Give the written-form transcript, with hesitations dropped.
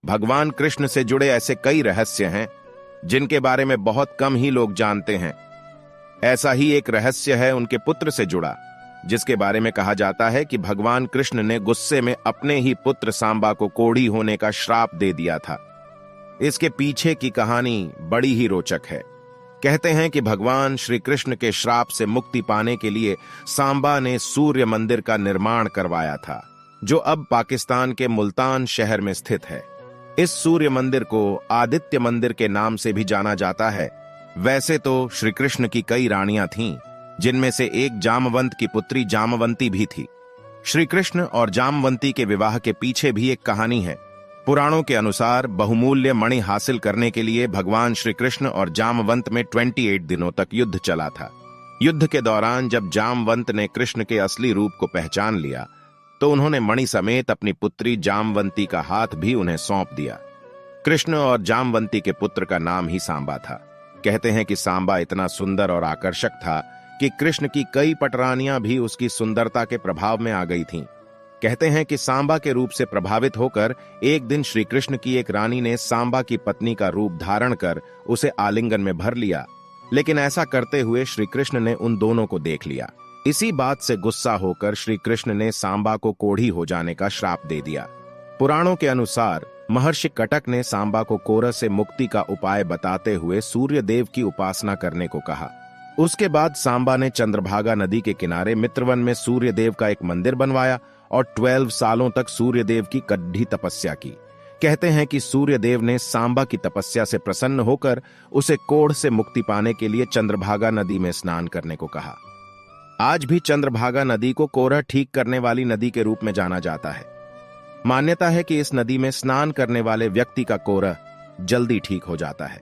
भगवान कृष्ण से जुड़े ऐसे कई रहस्य हैं जिनके बारे में बहुत कम ही लोग जानते हैं। ऐसा ही एक रहस्य है उनके पुत्र से जुड़ा, जिसके बारे में कहा जाता है कि भगवान कृष्ण ने गुस्से में अपने ही पुत्र सांबा को कोढ़ी होने का श्राप दे दिया था। इसके पीछे की कहानी बड़ी ही रोचक है। कहते हैं कि भगवान श्री कृष्ण के श्राप से मुक्ति पाने के लिए सांबा ने सूर्य मंदिर का निर्माण करवाया था, जो अब पाकिस्तान के मुल्तान शहर में स्थित है। इस सूर्य मंदिर को आदित्य मंदिर के नाम से भी जाना जाता है। वैसे तो श्री कृष्ण की कई रानियां थीं, जिनमें से एक जामवंत की पुत्री जामवंती भी थी। श्री कृष्ण और जामवंती के विवाह के पीछे भी एक कहानी है। पुराणों के अनुसार बहुमूल्य मणि हासिल करने के लिए भगवान श्री कृष्ण और जामवंत में 28 दिनों तक युद्ध चला था। युद्ध के दौरान जब जामवंत ने कृष्ण के असली रूप को पहचान लिया, तो उन्होंने मणि समेत अपनी पुत्री जामवंती का हाथ भी उन्हें सौंप दिया। कृष्ण और जामवंती के पुत्र का नाम ही सांबा था। कहते हैं कि सांबा इतना सुंदर और आकर्षक था कि कृष्ण की कई पटरानियां भी उसकी सुंदरता के प्रभाव में आ गई थीं। कहते हैं कि सांबा के रूप से प्रभावित होकर एक दिन श्री कृष्ण की एक रानी ने सांबा की पत्नी का रूप धारण कर उसे आलिंगन में भर लिया, लेकिन ऐसा करते हुए श्री कृष्ण ने उन दोनों को देख लिया। इसी बात से गुस्सा होकर श्री कृष्ण ने सांबा को कोढ़ी हो जाने का श्राप दे दिया। पुराणों के अनुसार महर्षि कटक ने सांबा को कोरह से मुक्ति का उपाय बताते हुए सूर्य देव की उपासना करने को कहा। उसके बाद सांबा ने चंद्रभागा नदी के किनारे मित्रवन में सूर्य देव का एक मंदिर बनवाया और 12 सालों तक सूर्य देव की कड़ी तपस्या की। कहते हैं कि सूर्य देव ने सांबा की तपस्या से प्रसन्न होकर उसे कोढ़ से मुक्ति पाने के लिए चंद्रभागा नदी में स्नान करने को कहा। आज भी चंद्रभागा नदी को कोरह ठीक करने वाली नदी के रूप में जाना जाता है। मान्यता है कि इस नदी में स्नान करने वाले व्यक्ति का कोरह जल्दी ठीक हो जाता है।